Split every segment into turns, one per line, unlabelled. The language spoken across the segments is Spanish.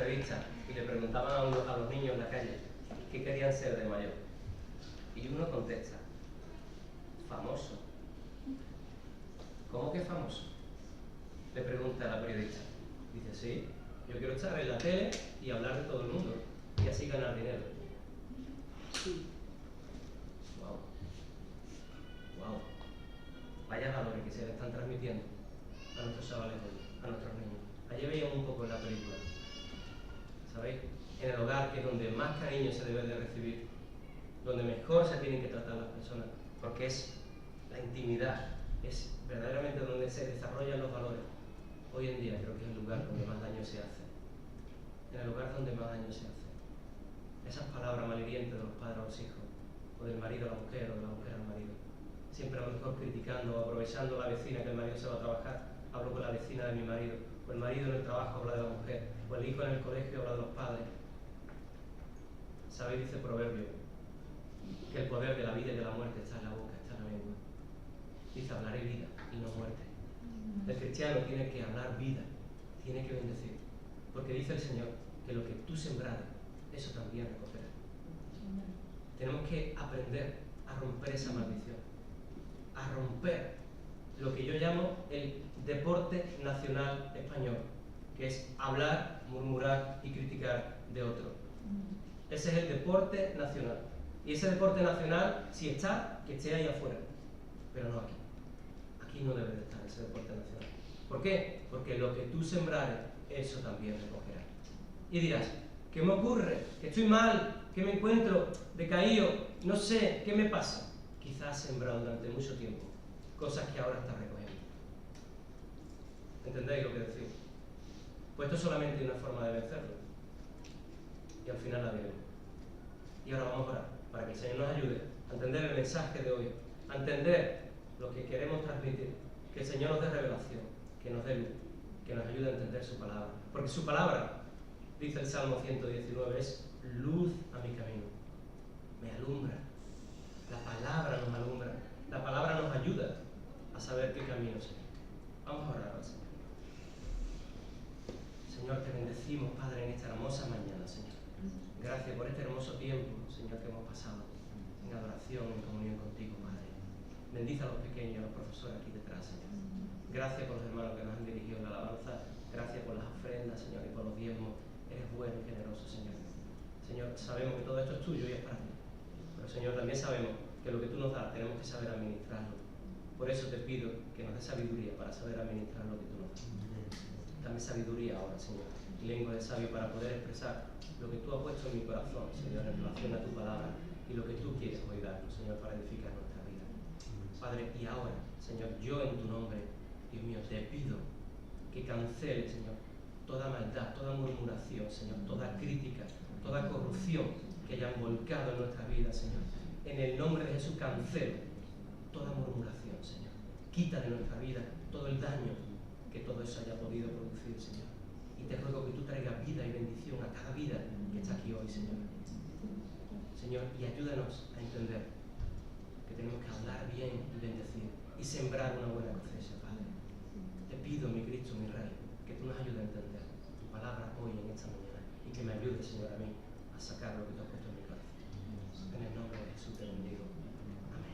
entrevista y le preguntaban a los niños en la calle qué querían ser de mayor. Y uno contesta, famoso. ¿Cómo que famoso? Le pregunta a la periodista. Dice, sí, yo quiero estar en la tele y hablar de todo el mundo y así ganar dinero. Wow. Wow. Vaya valores que se le están transmitiendo a nuestros chavales hoy, a nuestros niños. Ayer veíamos un poco en la película, ¿sabéis? En el hogar, que es donde más cariño se debe de recibir, donde mejor se tienen que tratar las personas, porque es la intimidad, es verdaderamente donde se desarrollan los valores. Hoy en día creo que es el lugar donde más daño se hace. En el lugar donde más daño se hace. Esas palabras malhirientes de los padres a los hijos, o del marido a la mujer, o de la mujer al marido. Siempre a lo mejor criticando o aprovechando a la vecina que el marido se va a trabajar, hablo con la vecina de mi marido, o el marido en el trabajo habla de la mujer, o el hijo en el colegio habla de los padres. ¿Sabéis? Dice Proverbio, que el poder de la vida y de la muerte está en la boca, está en la lengua. Dice, hablaré vida y no muerte. El cristiano tiene que hablar vida, tiene que bendecir, porque dice el Señor que lo que tú sembrares, eso también recogerás. Tenemos que aprender a romper esa maldición, a romper lo que yo llamo el deporte nacional español, que es hablar, murmurar y criticar de otro. Ese es el deporte nacional. Y ese deporte nacional, si está, que esté ahí afuera, pero no aquí. Aquí no debe de estar ese deporte nacional. ¿Por qué? Porque lo que tú sembrares, eso también recogerás. Y dirás, ¿qué me ocurre? ¿Que estoy mal? ¿Que me encuentro decaído? No sé, ¿qué me pasa? Quizás has sembrado durante mucho tiempo cosas que ahora estás recogiendo. ¿Entendéis lo que decimos? Pues esto solamente es una forma de vencerlo. Y al final la veremos. Y ahora vamos a orar para que el Señor nos ayude a entender el mensaje de hoy, a entender lo que queremos transmitir, que el Señor nos dé revelación, que nos dé luz, que nos ayude a entender su palabra. Porque su palabra, dice el Salmo 119, es luz a mi camino, me alumbra. La palabra nos alumbra, la palabra nos ayuda a saber qué camino seguir. Vamos a orar al Señor. Señor, te bendecimos, Padre, en esta hermosa mañana, Señor. Gracias por este hermoso tiempo, Señor, que hemos pasado en adoración, en comunión contigo, Padre. Bendice a los pequeños, a los profesores aquí detrás, Señor. Gracias por los hermanos que nos han dirigido en la alabanza. Gracias por las ofrendas, Señor, y por los diezmos. Eres bueno y generoso, Señor. Señor, sabemos que todo esto es tuyo y es para ti. Pero, Señor, también sabemos que lo que tú nos das tenemos que saber administrarlo. Por eso te pido que nos des sabiduría para saber administrar lo que tú nos das. Dame sabiduría ahora, Señor, y lengua de sabio para poder expresar lo que tú has puesto en mi corazón, Señor, en relación a tu palabra y lo que tú quieres hoy darnos, Señor, para edificar nuestra vida. Padre, y ahora, Señor, yo en tu nombre, Dios mío, te pido que cancele, Señor, toda maldad, toda murmuración, Señor, toda crítica, toda corrupción que hayan volcado en nuestra vida, Señor. En el nombre de Jesús, cancelo toda murmuración, Señor. Quita de nuestra vida todo el daño que todo eso haya podido producir, Señor. Y te ruego que tú traigas vida y bendición a cada vida que está aquí hoy, Señor. Señor, y ayúdanos a entender que tenemos que hablar bien y bendecir y sembrar una buena cosecha, Padre. Te pido, mi Cristo, mi Rey, que tú nos ayudes a entender tu palabra hoy en esta mañana y que me ayudes, Señor, a mí a sacar lo que tú has puesto en mi corazón. En el nombre de Jesús te bendigo. Amén.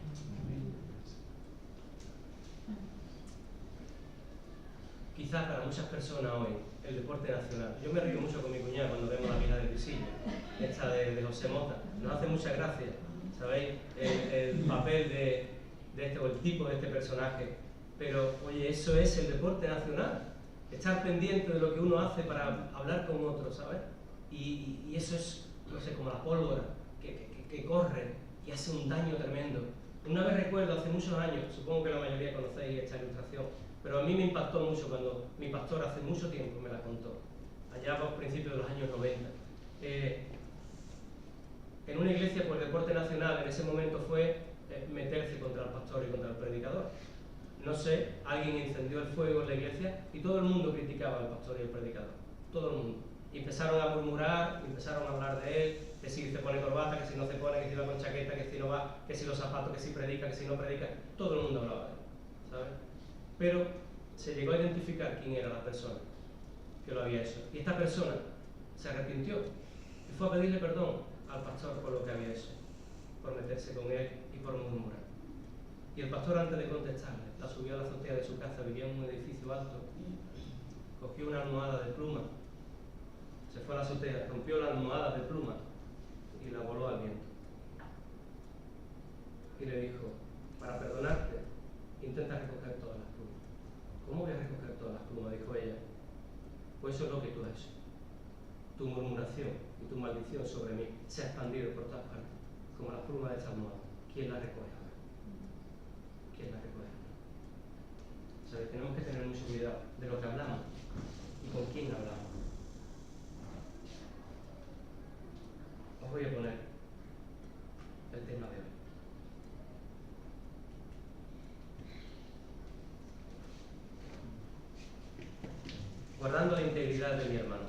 Quizás para muchas personas hoy, el deporte nacional. Yo me río mucho con mi cuñada cuando vemos la vida del Visillo, esta de José Mota. Nos hace mucha gracia, ¿sabéis? El papel de este, o el tipo de este personaje. Pero, oye, eso es el deporte nacional. Estar pendiente de lo que uno hace para hablar con otros, ¿sabes? Y eso es, no sé, como la pólvora que corre y hace un daño tremendo. Una vez recuerdo, hace muchos años, supongo que la mayoría conocéis esta ilustración, pero a mí me impactó mucho cuando mi pastor hace mucho tiempo me la contó, allá por principios de los años 90. En una iglesia, pues el deporte nacional en ese momento fue meterse contra el pastor y contra el predicador. No sé, alguien encendió el fuego en la iglesia y todo el mundo criticaba al pastor y al predicador, todo el mundo. Y empezaron a murmurar, empezaron a hablar de él, que si se pone corbata, que si no se pone, que si va con chaqueta, que si no va, que si los zapatos, que si predica, que si no predica, todo el mundo hablaba de él, ¿sabes? Pero se llegó a identificar quién era la persona que lo había hecho. Y esta persona se arrepintió y fue a pedirle perdón al pastor por lo que había hecho, por meterse con él y por murmurar. Y el pastor, antes de contestarle, la subió a la azotea de su casa, vivía en un edificio alto, cogió una almohada de pluma, se fue a la azotea, rompió la almohada de pluma y la voló al viento. Y le dijo: para perdonarte, intenta recoger todas las plumas. ¿Cómo voy a recoger todas las plumas?, dijo ella. Pues eso es lo que tú has hecho. Tu murmuración y tu maldición sobre mí se ha expandido por todas partes, como las plumas de esta almohada. ¿Quién la recoge ahora? ¿Quién la recoge ahora? ¿Sabes? Tenemos que tener mucho cuidado de lo que hablamos y con quién hablamos. Os voy a poner el tema de hoy. Guardando la integridad de mi hermano,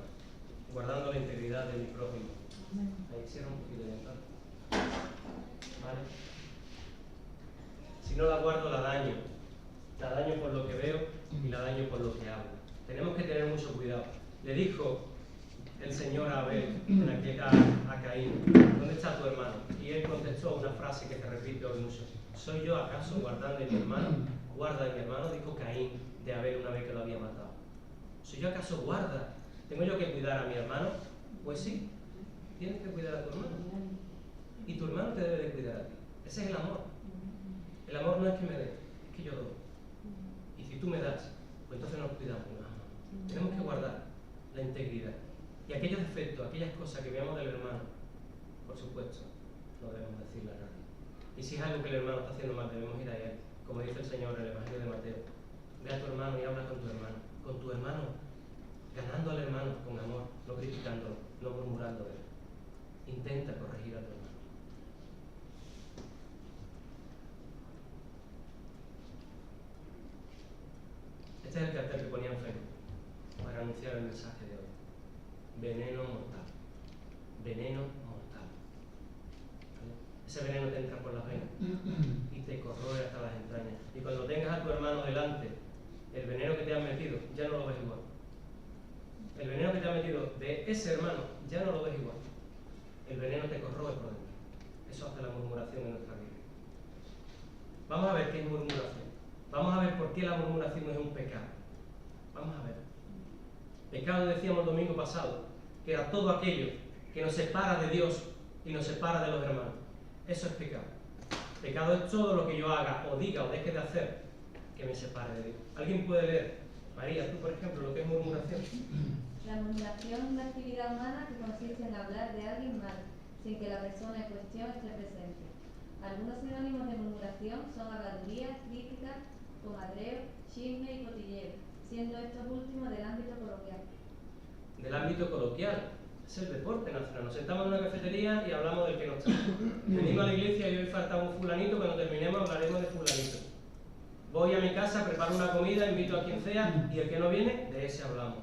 guardando la integridad de mi prójimo. Ahí cierra un poquito de ventana. ¿Vale? Si no la guardo, la daño. La daño por lo que veo y la daño por lo que hago. Tenemos que tener mucho cuidado. Le dijo el Señor a Abel, a Caín: ¿dónde está tu hermano? Y él contestó una frase que te repito hoy mucho: ¿soy yo acaso guardando de mi hermano? Guarda de mi hermano, dijo Caín de Abel una vez que lo había matado. ¿Soy yo acaso guarda? ¿Tengo yo que cuidar a mi hermano? Pues sí, tienes que cuidar a tu hermano. Y tu hermano te debe de cuidar a ti. Ese es el amor. El amor no es que me dé, es que yo doy. Y si tú me das, pues entonces nos cuidamos unos a otros. Tenemos que guardar la integridad. Y aquellos defectos, aquellas cosas que veamos del hermano, por supuesto, no debemos decirle a nadie. Y si es algo que el hermano está haciendo mal, debemos ir a él. Como dice el Señor en el Evangelio de Mateo: ve a tu hermano y habla con tu hermano. Con tu hermano, ganando al hermano con amor, no criticándolo, no murmurando de él. Intenta corregir a tu hermano. Este es el cartel que ponía en Facebook para anunciar el mensaje de hoy. Veneno mortal. Veneno mortal. ¿Vale? Ese veneno te entra por las venas y te corroe hasta las entrañas. Y cuando tengas a tu hermano delante, el veneno que te has metido ya no lo ves igual. El veneno que te ha metido de ese hermano ya no lo ves igual. El veneno te corroe por dentro. Eso hace la murmuración en nuestra vida. Vamos a ver qué es murmuración. Vamos a ver por qué la murmuración es un pecado. Vamos a ver. Pecado, decíamos el domingo pasado, que era todo aquello que nos separa de Dios y nos separa de los hermanos. Eso es pecado. Pecado es todo lo que yo haga o diga o deje de hacer que me separe de Dios. ¿Alguien puede leer? María, tú por ejemplo, lo que es murmuración.
La murmuración es una actividad humana que consiste en hablar de alguien mal, sin que la persona en cuestión esté presente. Algunos sinónimos de murmuración son habladuría, crítica, comadreo, chisme y cotilleo, siendo estos últimos del ámbito coloquial.
Del ámbito coloquial. Es el deporte nacional. Nos sentamos en una cafetería y hablamos del que no está. Venimos a la iglesia y hoy falta un fulanito, cuando terminemos hablaremos de fulanito. Voy a mi casa, preparo una comida, invito a quien sea y el que no viene, de ese hablamos.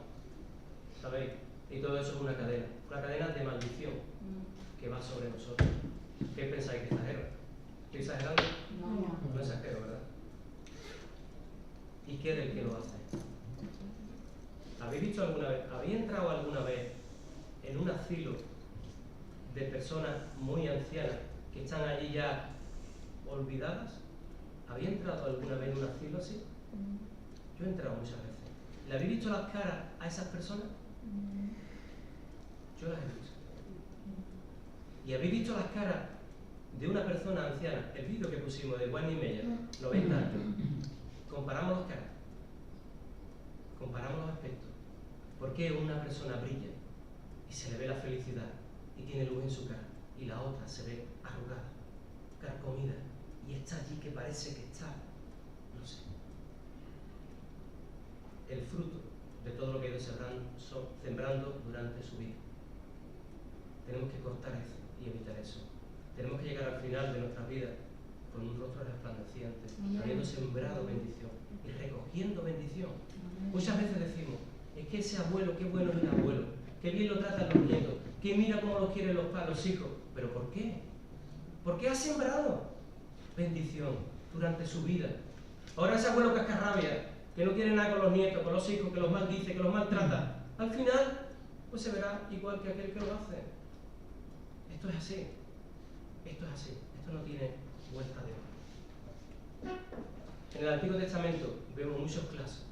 ¿Sabéis? Y todo eso es una cadena de maldición que va sobre nosotros. ¿Qué pensáis, que exagero? ¿Estoy exagerando? No exagero, ¿verdad? ¿Y qué del que lo hace? ¿Habéis visto alguna vez, habéis entrado alguna vez en un asilo de personas muy ancianas que están allí ya olvidadas? ¿Habéis entrado alguna vez en un asilo así? Yo he entrado muchas veces. ¿Le habéis visto las caras a esas personas? Yo las he visto. ¿Y habéis visto las caras de una persona anciana? El vídeo que pusimos de Wayne Meyer, 90 años. Comparamos las caras. Comparamos los aspectos. ¿Por qué una persona brilla y se le ve la felicidad y tiene luz en su cara y la otra se ve arrugada, carcomida y está allí que parece que está, no sé? El fruto de todo lo que ha ido sembrando durante su vida. Tenemos que cortar eso y evitar eso. Tenemos que llegar al final de nuestra vida con un rostro resplandeciente, habiendo sembrado bendición y recogiendo bendición. Muchas veces decimos: es que ese abuelo, qué bueno es el abuelo, qué bien lo tratan los nietos, que mira cómo los quieren los hijos. ¿Pero por qué? ¿Por qué ha sembrado bendición durante su vida? Ahora ese abuelo cascarrabia, que no quiere nada con los nietos, con los hijos, que los maldice, que los maltrata, al final pues se verá igual que aquel que lo hace. Esto es así. Esto es así. Esto no tiene vuelta de hoja. En el Antiguo Testamento vemos muchos casos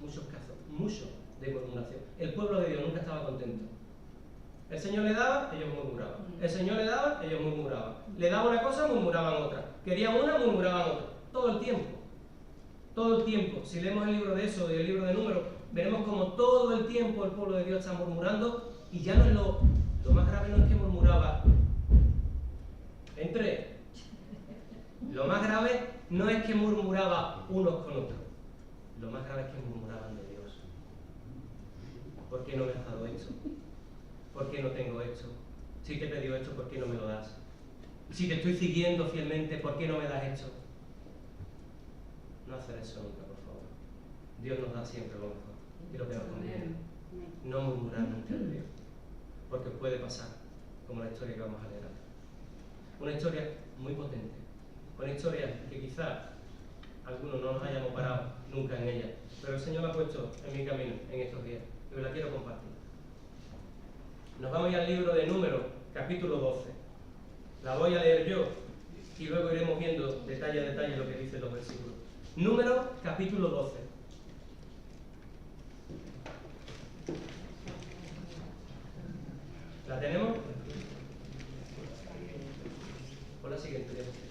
de murmuración. El pueblo de Dios nunca estaba contento. El Señor le daba, ellos murmuraban. El Señor le daba, ellos murmuraban. Le daba una cosa, murmuraban otra. Querían una, murmuraban otra. Todo el tiempo. Todo el tiempo. Si leemos el libro de Éxodo y el libro de Números, veremos como todo el tiempo el pueblo de Dios está murmurando, y ya no es lo más grave no es que murmuraba entre ellos. Lo más grave no es que murmuraba unos con otros. Lo más grave es que murmuraban de Dios. ¿Por qué no me has dado esto? ¿Por qué no tengo esto? Si te he pedido esto, ¿por qué no me lo das? Si te estoy siguiendo fielmente, ¿por qué no me das esto? No hacer eso nunca, por favor. Dios nos da siempre lo mejor y lo que nos conviene. No murmurar nunca de Dios, porque puede pasar, como la historia que vamos a leer ahora. Una historia muy potente, una historia que quizás algunos no nos hayamos parado nunca en ella, pero el Señor la ha puesto en mi camino en estos días y os la quiero compartir. Nos vamos ya al libro de Números, capítulo 12. La voy a leer yo y luego iremos viendo detalle a detalle lo que dicen los versículos. Números, capítulo 12. ¿La tenemos? Por la siguiente diapositiva.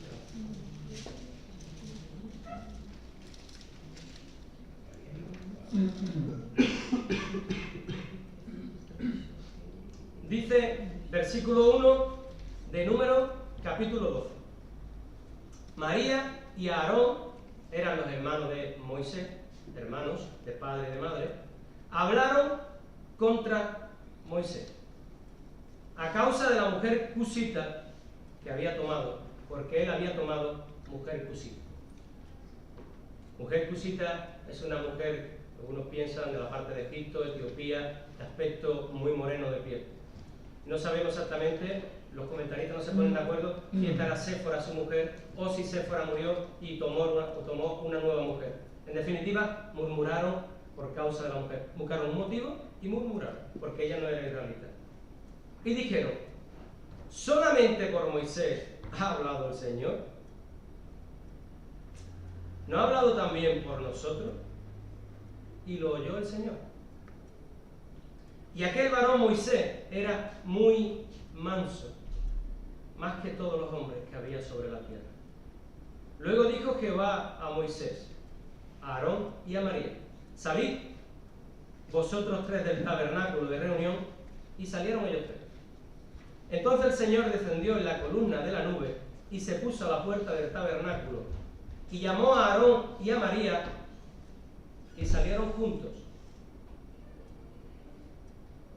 Dice, versículo 1 de Números, capítulo 12. María y Aarón eran los hermanos de Moisés, hermanos de padre y de madre, hablaron contra Moisés a causa de la mujer cusita que había tomado, porque él había tomado mujer cusita. Mujer cusita es una mujer, algunos piensan, de la parte de Egipto, Etiopía, de aspecto muy moreno de piel. No sabemos exactamente, los comentaristas no se ponen de acuerdo si esta era Séfora su mujer o si Séfora murió y tomó una nueva mujer. En definitiva, murmuraron por causa de la mujer. Buscaron un motivo y murmuraron, porque ella no era israelita. Y dijeron, ¿solamente por Moisés ha hablado el Señor? ¿No ha hablado también por nosotros? Y lo oyó el Señor. Y aquel varón Moisés era muy manso, más que todos los hombres que había sobre la tierra. Luego dijo Jehová a Moisés, a Aarón y a María, salid vosotros tres del tabernáculo de reunión, y salieron ellos tres. Entonces el Señor descendió en la columna de la nube y se puso a la puerta del tabernáculo y llamó a Aarón y a María y salieron juntos.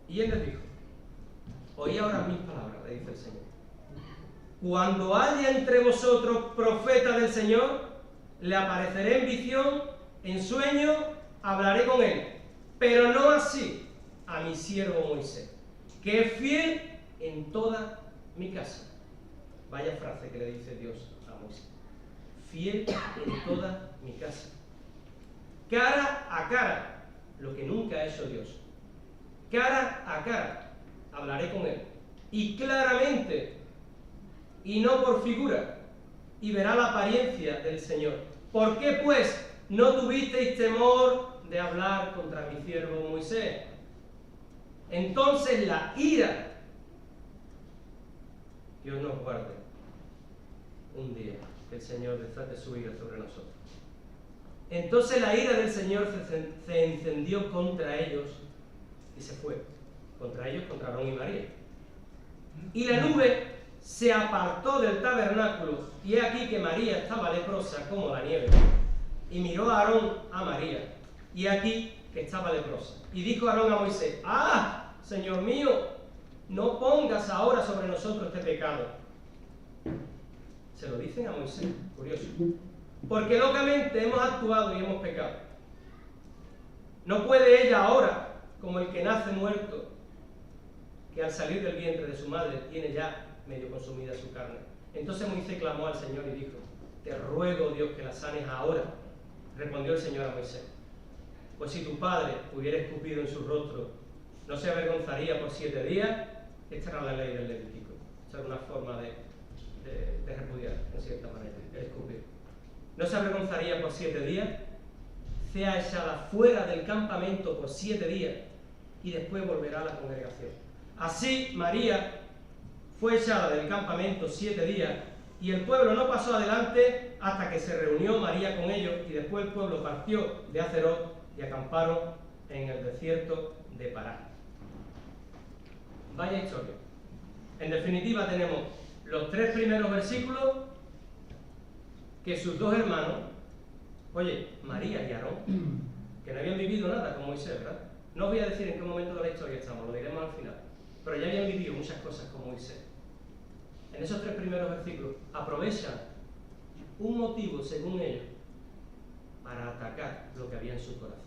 Y él les dijo, oí ahora mis palabras, le dice el Señor. Cuando haya entre vosotros profeta del Señor, le apareceré en visión, en sueño, hablaré con él, pero no así a mi siervo Moisés, que es fiel en toda mi casa. Vaya frase que le dice Dios a Moisés. Fiel en toda mi casa. Cara a cara, lo que nunca ha hecho Dios. Cara a cara, hablaré con él. Y claramente, y no por figura, y verá la apariencia del Señor. ¿Por qué, pues, no tuvisteis temor de hablar contra mi siervo Moisés? Entonces la ira, Dios nos guarde, un día que el Señor desate su ira sobre nosotros. Entonces la ira del Señor se encendió contra ellos y se fue. Contra ellos, contra Aarón y María. Y la nube se apartó del tabernáculo, y he aquí que María estaba leprosa como la nieve. Y miró a Aarón a María, y he aquí que estaba leprosa. Y dijo Aarón a Moisés, ¡ah, Señor mío, no pongas ahora sobre nosotros este pecado! Se lo dicen a Moisés, curioso. Porque locamente hemos actuado y hemos pecado. No puede ella ahora, como el que nace muerto, que al salir del vientre de su madre tiene ya medio consumida su carne. Entonces Moisés clamó al Señor y dijo, te ruego, Dios, que la sanes ahora. Respondió el Señor a Moisés, pues si tu padre hubiera escupido en su rostro No se avergonzaría por 7 días. Esta era la ley del Levítico. Esta era una forma de repudiar, en cierta manera, el escupir. No se avergonzaría por 7 días, sea echada fuera del campamento por 7 días y después volverá a la congregación. Así María fue echada del campamento 7 días y el pueblo no pasó adelante hasta que se reunió María con ellos y después el pueblo partió de Hazerot y acamparon en el desierto de Parán. Vaya historia. En definitiva tenemos los 3 primeros versículos que sus 2 hermanos, oye, María y Aarón, que no habían vivido nada con Moisés, ¿verdad? No os voy a decir en qué momento de la historia estamos, lo diremos al final, pero ya habían vivido muchas cosas con Moisés. En esos 3 primeros versículos aprovechan un motivo, según ellos, para atacar lo que había en su corazón.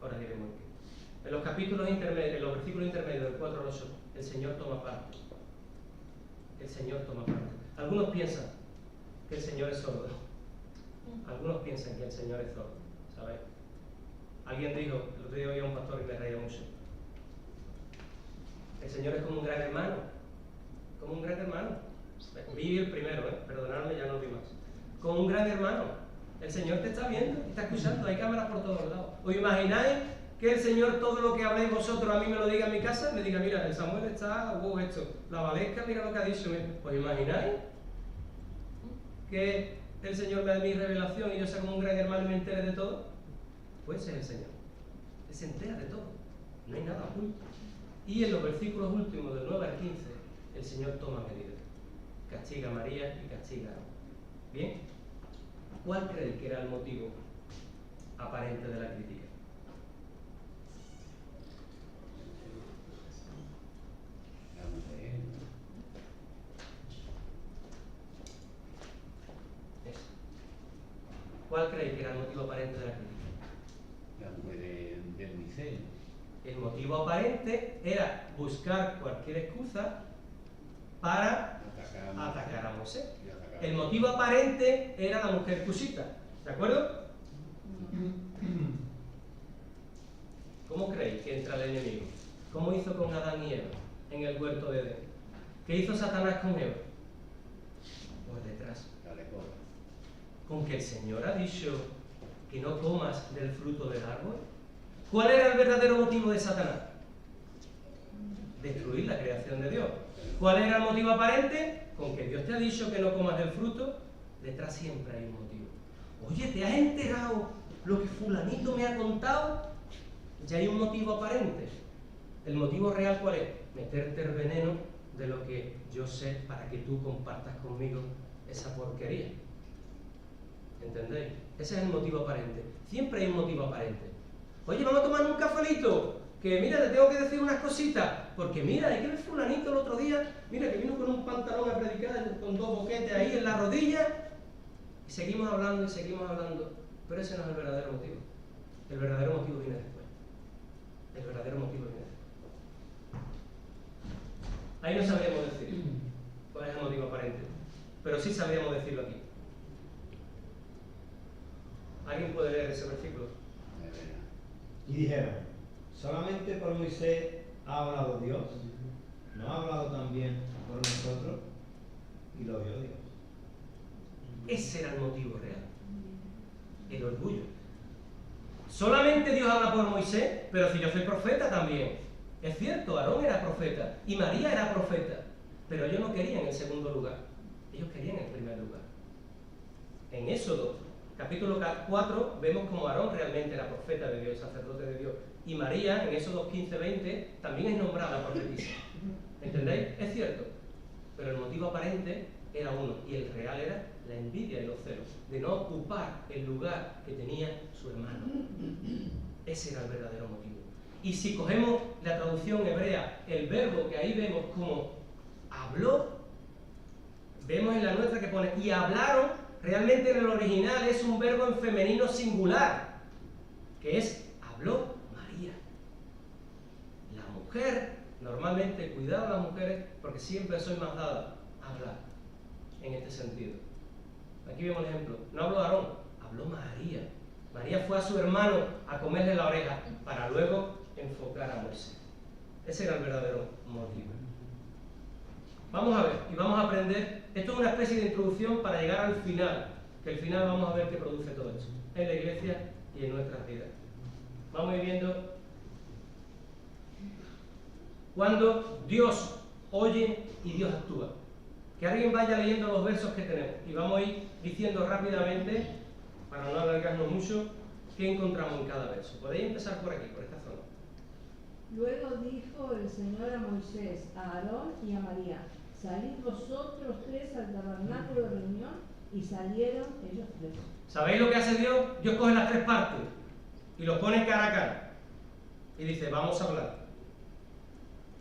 Ahora diremos qué. En los capítulos intermedios, en los versículos intermedios del 4 al 8, el Señor toma parte. El Señor toma parte. Algunos piensan que el Señor es sordo. Algunos piensan que el Señor es sordo, ¿sabéis? Alguien dijo, el otro día oí a un pastor y me reía mucho. El Señor es como un gran hermano. Como un gran hermano. Vi el primero, perdonadme, ya no vi más. Como un gran hermano. El Señor te está viendo, te está escuchando, hay cámaras por todos lados. ¿Os imagináis que el Señor todo lo que habléis vosotros a mí me lo diga en mi casa? Me diga, mira, el Samuel está, esto, la Valesca, mira lo que ha dicho. ¿Os imagináis que el Señor me da mi revelación y yo sea como un gran hermano y me entere de todo? Pues ese es el Señor. Él se entera de todo. No hay nada oculto. Y en los versículos últimos del 9 al 15, el Señor toma medidas. Castiga a María y castiga a Aarón. ¿Bien? ¿Cuál creéis que era el motivo aparente de la crítica? Eso. ¿Cuál creéis que era el motivo aparente de la crítica?
La mujer de Moisés.
El motivo aparente era buscar cualquier excusa para atacar a Moisés. El motivo aparente era la mujer cusita. ¿De acuerdo? ¿Cómo creéis que entra el enemigo? ¿Cómo hizo con Adán y Eva en el huerto de Edén? ¿Qué hizo Satanás con Eva? Por detrás. Con que el Señor ha dicho que no comas del fruto del árbol. ¿Cuál era el verdadero motivo de Satanás? Destruir la creación de Dios. ¿Cuál era el motivo aparente? Con que Dios te ha dicho que no comas del fruto, detrás siempre hay un motivo. Oye, ¿te has enterado lo que fulanito me ha contado? Ya hay un motivo aparente. ¿El motivo real cuál es? Meterte el veneno de lo que yo sé para que tú compartas conmigo esa porquería. ¿Entendéis? Ese es el motivo aparente. Siempre hay un motivo aparente. Oye, vamos a tomar un cafelito, que mira, te tengo que decir unas cositas, porque mira, hay que ver fulanito el otro día, mira, que vino con un pantalón a predicar, con 2 boquetes ahí en la rodilla, y seguimos hablando, pero ese no es el verdadero motivo. El verdadero motivo viene después. El verdadero motivo viene después. Ahí no sabríamos decir cuál es el motivo aparente, pero sí sabríamos decirlo aquí. ¿Alguien puede leer ese versículo?
Y dijeron, ¿solamente por Moisés ha hablado Dios? ¿No ha hablado también por nosotros? Y lo oyó Dios.
Ese era el motivo real. El orgullo. Solamente Dios habla por Moisés, pero si yo soy profeta también. Es cierto, Aarón era profeta y María era profeta, pero ellos no querían el segundo lugar. Ellos querían el primer lugar. En Éxodo capítulo 4 vemos como Aarón realmente era profeta de Dios, sacerdote de Dios. Y María, en Éxodo 15-20, también es nombrada profetisa. ¿Entendéis? Es cierto. Pero el motivo aparente era uno, y el real era la envidia y los celos, de no ocupar el lugar que tenía su hermano. Ese era el verdadero motivo. Y si cogemos la traducción hebrea, el verbo que ahí vemos como habló, vemos en la nuestra que pone, y hablaron. Realmente en el original es un verbo en femenino singular, que es habló María. La mujer, normalmente, cuidado a las mujeres, porque siempre soy más dada a hablar, en este sentido. Aquí vemos el ejemplo. No habló Aarón, habló María. María fue a su hermano a comerle la oreja, para luego enfocar a Moisés. Ese era el verdadero motivo. Vamos a ver y vamos a aprender. Esto es una especie de introducción para llegar al final, que al final vamos a ver qué produce todo esto en la iglesia y en nuestras vidas. Vamos a ir viendo cuando Dios oye y Dios actúa. Que alguien vaya leyendo los versos que tenemos y vamos a ir diciendo rápidamente, para no alargarnos mucho, qué encontramos en cada verso. Podéis empezar por aquí, por esta zona.
Luego dijo el Señor a Moisés, a Aarón y a María: salid vosotros tres al tabernáculo de reunión. Y salieron ellos tres.
¿Sabéis lo que hace Dios? Dios coge las tres partes y los pone cara a cara. Y dice, vamos a hablar.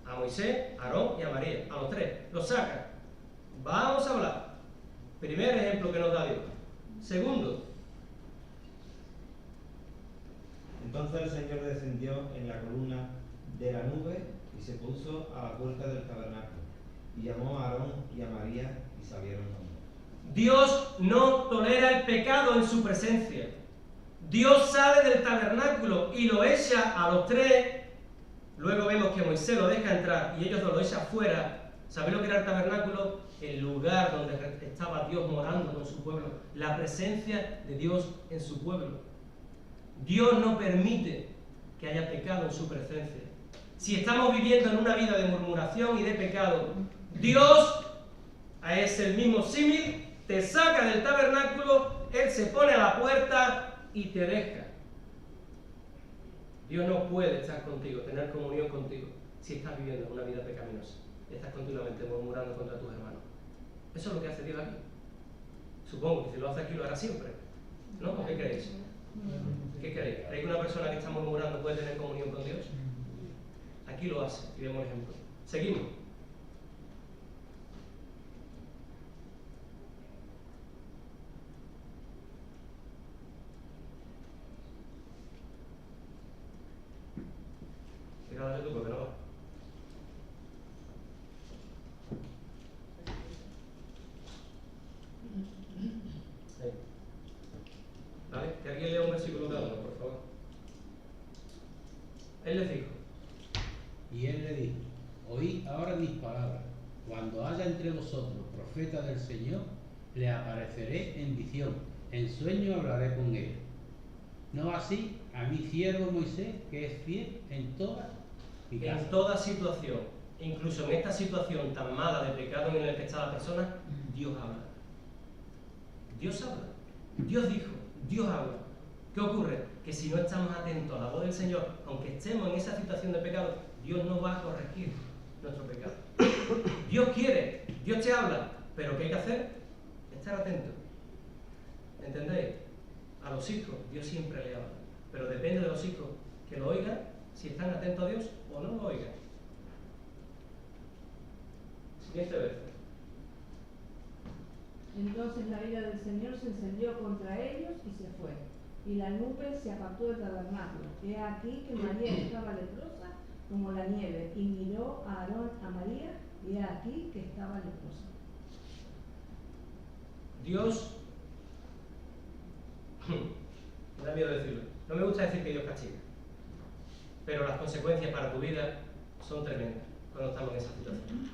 A Moisés, a Aarón y a María, a los tres. Los saca. Vamos a hablar. Primer ejemplo que nos da Dios. Segundo.
Entonces el Señor descendió en la columna de la nube y se puso a la puerta del tabernáculo. Y llamó a Aarón y a María y salieron ambos.
Dios no tolera el pecado en su presencia. Dios sale del tabernáculo y lo echa a los tres. Luego vemos que Moisés lo deja entrar y ellos lo echan fuera. ¿Sabéis lo que era el tabernáculo? El lugar donde estaba Dios morando con su pueblo. La presencia de Dios en su pueblo. Dios no permite que haya pecado en su presencia. Si estamos viviendo en una vida de murmuración y de pecado, Dios es el mismo símil. Te saca del tabernáculo, Él se pone a la puerta y te deja. Dios no puede estar contigo, tener comunión contigo, si estás viviendo una vida pecaminosa. Estás continuamente murmurando contra tus hermanos. Eso es lo que hace Dios aquí. Supongo que si lo hace aquí lo hará siempre. ¿No? ¿O qué creéis? ¿Qué creéis? ¿Creéis que una persona que está murmurando puede tener comunión con Dios? Aquí lo hace, y vemos el ejemplo. Seguimos. Dale tú porque no va. ¿Vale? Que alguien lea un versículo cada uno, por favor. Él les dijo.
Y él le dijo: oíd ahora mis palabras. Cuando haya entre vosotros profeta del Señor, le apareceré en visión. En sueño hablaré con él. No así a mi siervo Moisés, que es fiel en toda mi casa.
En toda situación, incluso en esta situación tan mala de pecado en la que está la persona, Dios habla. Dios habla. Dios dijo, Dios habla. ¿Qué ocurre? Que si no estamos atentos a la voz del Señor, aunque estemos en esa situación de pecado, Dios no va a corregir nuestro pecado. Dios quiere, Dios te habla, pero ¿qué hay que hacer? Estar atento. ¿Entendéis? A los hijos, Dios siempre le habla, pero depende de los hijos que lo oigan, si están atentos a Dios o no lo oigan. Siguiente verso.
Entonces la ira del Señor se encendió contra ellos y se fue. Y la nube se apartó del tabernáculo. He aquí que María estaba leprosa como la nieve. Y miró a Aarón a María, y he aquí que estaba leprosa.
Dios, me da miedo decirlo, no me gusta decir que Dios castiga, pero las consecuencias para tu vida son tremendas cuando estamos en esa situación.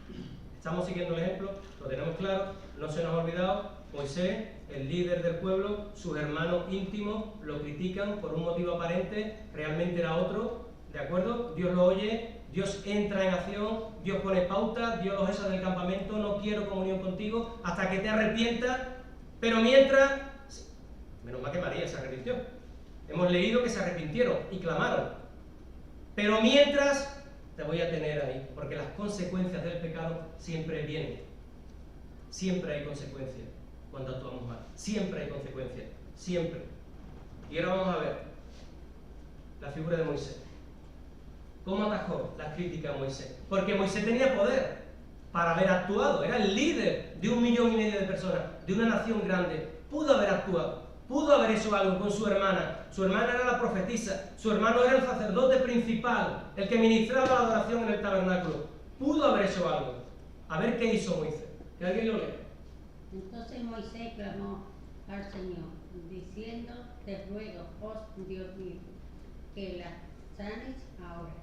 Estamos siguiendo el ejemplo, lo tenemos claro, no se nos ha olvidado. Moisés, el líder del pueblo, sus hermanos íntimos lo critican por un motivo aparente, realmente era otro, ¿de acuerdo? Dios lo oye, Dios entra en acción, Dios pone pauta, Dios los echa del campamento, no quiero comunión contigo hasta que te arrepientas, pero mientras, menos mal que María se arrepintió, hemos leído que se arrepintieron y clamaron, pero mientras te voy a tener ahí, porque las consecuencias del pecado siempre vienen, siempre hay consecuencias cuando actuamos mal, siempre hay consecuencias, siempre. Y ahora vamos a ver la figura de Moisés. ¿Cómo atajó las críticas a Moisés? Porque Moisés tenía poder para haber actuado, era el líder de 1,5 millones de personas, de una nación grande, pudo haber actuado, pudo haber hecho algo con su hermana era la profetisa, su hermano era el sacerdote principal, el que ministraba la adoración en el tabernáculo, pudo haber hecho algo. A ver qué hizo Moisés, que alguien lo lea.
Entonces Moisés clamó al Señor, diciendo: te ruego, oh Dios mío, que la sanes ahora.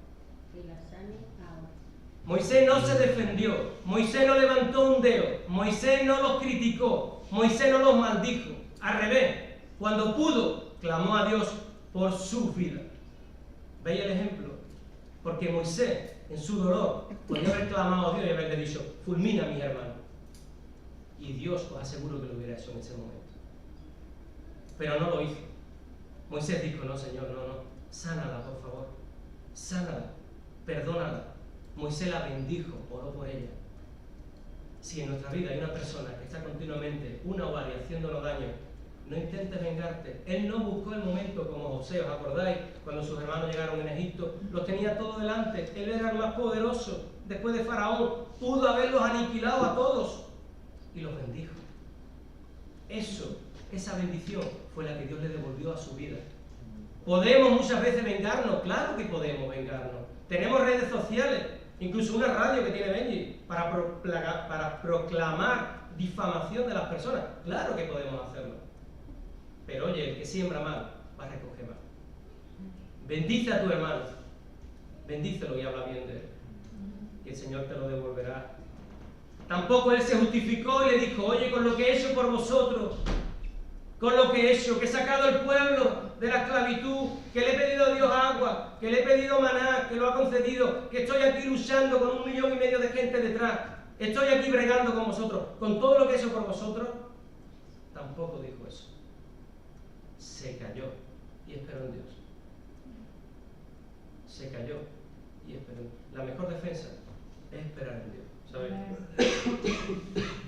que la sane ahora.
Moisés no se defendió, Moisés no levantó un dedo, Moisés no los criticó, Moisés no los maldijo. Al revés, cuando pudo, clamó a Dios por su vida. ¿Veis el ejemplo? Porque Moisés, en su dolor, podía haber clamado a Dios y haberle dicho, fulmina a mis hermanos. Y Dios, os aseguro que lo hubiera hecho en ese momento. Pero no lo hizo. Moisés dijo, no, Señor, no, sánala, por favor. Sánala, perdónala. Moisés la bendijo, oró por ella. Si en nuestra vida hay una persona que está continuamente, una o varias, haciéndonos daño, no intentes vengarte. Él no buscó el momento como José, ¿os acordáis? Cuando sus hermanos llegaron en Egipto, los tenía todos delante. Él era el más poderoso. Después de Faraón, pudo haberlos aniquilado a todos. Y los bendijo. Esa bendición fue la que Dios le devolvió a su vida. ¿Podemos muchas veces vengarnos? Claro que podemos vengarnos. Tenemos redes sociales, incluso una radio que tiene Benji, para proclamar difamación de las personas. Claro que podemos hacerlo. Pero oye, el que siembra mal, va a recoger mal. Bendice a tu hermano. Bendícelo y habla bien de él. Y el Señor te lo devolverá. Tampoco él se justificó y le dijo, oye, con lo que he hecho por vosotros, con lo que he hecho, que he sacado al pueblo de la esclavitud, que le he pedido a Dios agua, que le he pedido maná, que lo ha concedido, que estoy aquí luchando con 1,5 millones de gente detrás, estoy aquí bregando con vosotros, con todo lo que he hecho por vosotros, tampoco dijo eso. Se calló y esperó en Dios. Se calló y esperó. La mejor defensa es esperar en Dios. ¿Sabéis?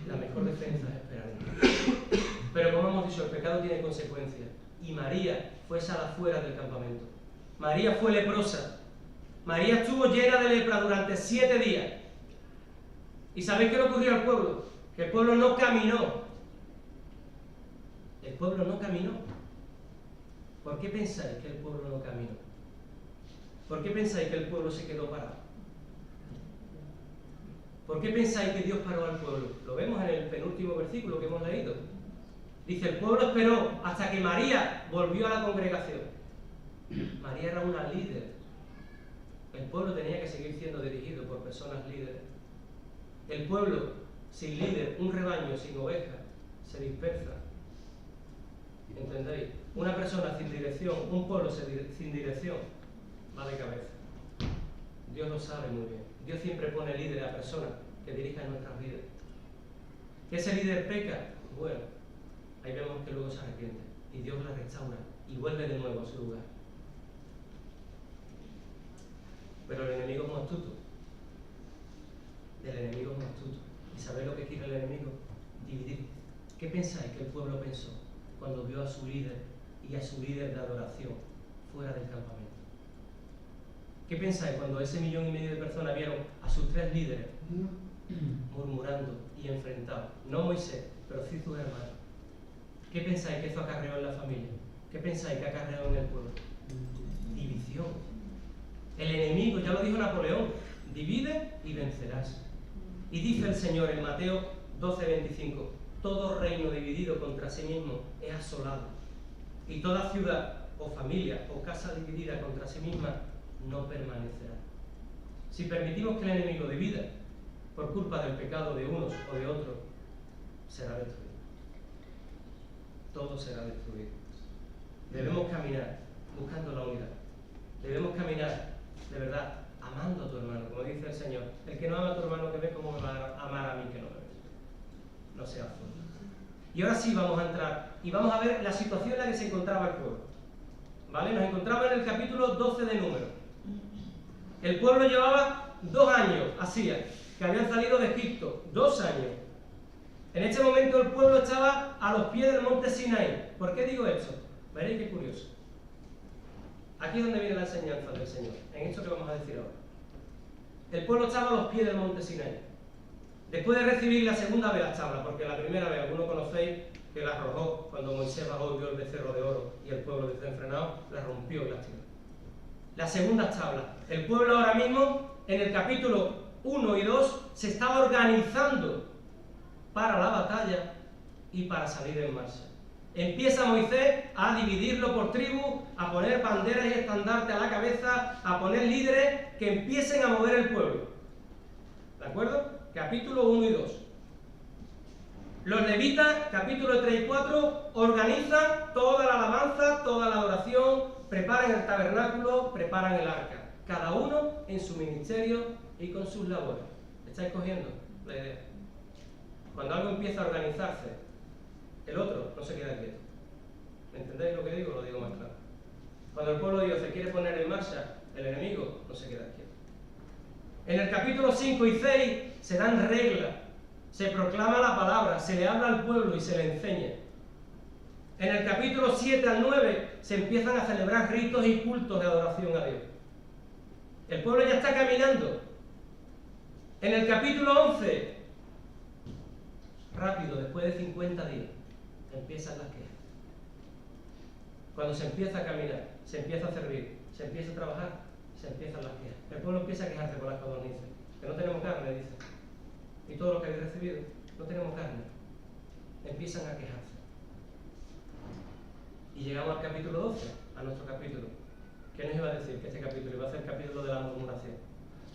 La mejor defensa es esperar en Dios. Pero como hemos dicho, el pecado tiene consecuencias. Y María fue echada fuera del campamento. María fue leprosa. María estuvo llena de lepra durante 7 días. ¿Y sabéis qué le ocurrió al pueblo? Que el pueblo no caminó. El pueblo no caminó. ¿Por qué pensáis que el pueblo no caminó? ¿Por qué pensáis que el pueblo se quedó parado? ¿Por qué pensáis que Dios paró al pueblo? Lo vemos en el penúltimo versículo que hemos leído. Dice, el pueblo esperó hasta que María volvió a la congregación. María era una líder. El pueblo tenía que seguir siendo dirigido por personas líderes. El pueblo sin líder, un rebaño sin ovejas, se dispersa. ¿Entendéis? Una persona sin dirección, un pueblo sin dirección, va de cabeza. Dios lo sabe muy bien. Dios siempre pone líderes a personas que dirijan nuestras vidas. ¿Que ese líder peca? Bueno, ahí vemos que luego se arrepiente y Dios la restaura y vuelve de nuevo a su lugar. Pero el enemigo es muy astuto. El enemigo es muy astuto. ¿Y sabéis lo que quiere el enemigo? Dividir. ¿Qué pensáis que el pueblo pensó cuando vio a su líder y a su líder de adoración fuera del campamento? ¿Qué pensáis cuando ese 1,5 millones de personas vieron a sus 3 líderes murmurando y enfrentados? No Moisés, pero sí sus hermanos. ¿Qué pensáis que eso acarreó en la familia? ¿Qué pensáis que acarreó en el pueblo? División. El enemigo, ya lo dijo Napoleón, divide y vencerás. Y dice el Señor en Mateo 12:25, todo reino dividido contra sí mismo es asolado. Y toda ciudad o familia o casa dividida contra sí misma no permanecerá. Si permitimos que el enemigo divida por culpa del pecado de unos o de otros, será destruido. Todo será destruido. Debemos caminar buscando la unidad. Debemos caminar, de verdad, amando a tu hermano, como dice el Señor. El que no ama a tu hermano que ve, ¿cómo me va a amar a mí que no me ve? No sea absurdo. Y ahora sí vamos a entrar y vamos a ver la situación en la que se encontraba el pueblo. ¿Vale? Nos encontramos en el capítulo 12 de Números. El pueblo llevaba 2 años, hacía, que habían salido de Egipto. 2 años. En este momento el pueblo estaba a los pies del monte Sinaí. ¿Por qué digo esto? Veréis qué curioso. Aquí es donde viene la enseñanza del Señor, en esto que vamos a decir ahora. El pueblo estaba a los pies del monte Sinaí. Después de recibir la segunda vez las tablas, porque la primera vez, algunos conocéis que la arrojó cuando Moisés bajó y vio el becerro de oro y el pueblo desenfrenado, la rompió y la tiró. Las segundas tablas. El pueblo ahora mismo, en el capítulo 1 y 2, se estaba organizando para la batalla y para salir en marcha. Empieza Moisés a dividirlo por tribus, a poner banderas y estandartes a la cabeza, a poner líderes que empiecen a mover el pueblo. ¿De acuerdo? Capítulo 1 y 2. Los levitas, capítulos 3 y 4, organizan toda la alabanza, toda la adoración, preparan el tabernáculo, preparan el arca. Cada uno en su ministerio y con sus labores. ¿Estáis cogiendo la idea? Cuando algo empieza a organizarse, el otro no se queda quieto. ¿Me entendéis lo que digo? Lo digo más claro. Cuando el pueblo de Dios se quiere poner en marcha, el enemigo no se queda quieto. En el capítulo 5 y 6 se dan reglas, se proclama la palabra, se le habla al pueblo y se le enseña. En el capítulo 7 al 9 se empiezan a celebrar ritos y cultos de adoración a Dios. El pueblo ya está caminando. En el capítulo 11, rápido, después de 50 días, empiezan las quejas. Cuando se empieza a caminar, se empieza a servir, se empieza a trabajar, se empiezan las quejas. El pueblo empieza a quejarse con las codornices, que no tenemos carne, dice. Y todo lo que habéis recibido, no tenemos carne. Empiezan a quejarse. Y llegamos al capítulo 12, a nuestro capítulo. ¿Qué nos iba a decir? Que este capítulo iba a ser el capítulo de la murmuración.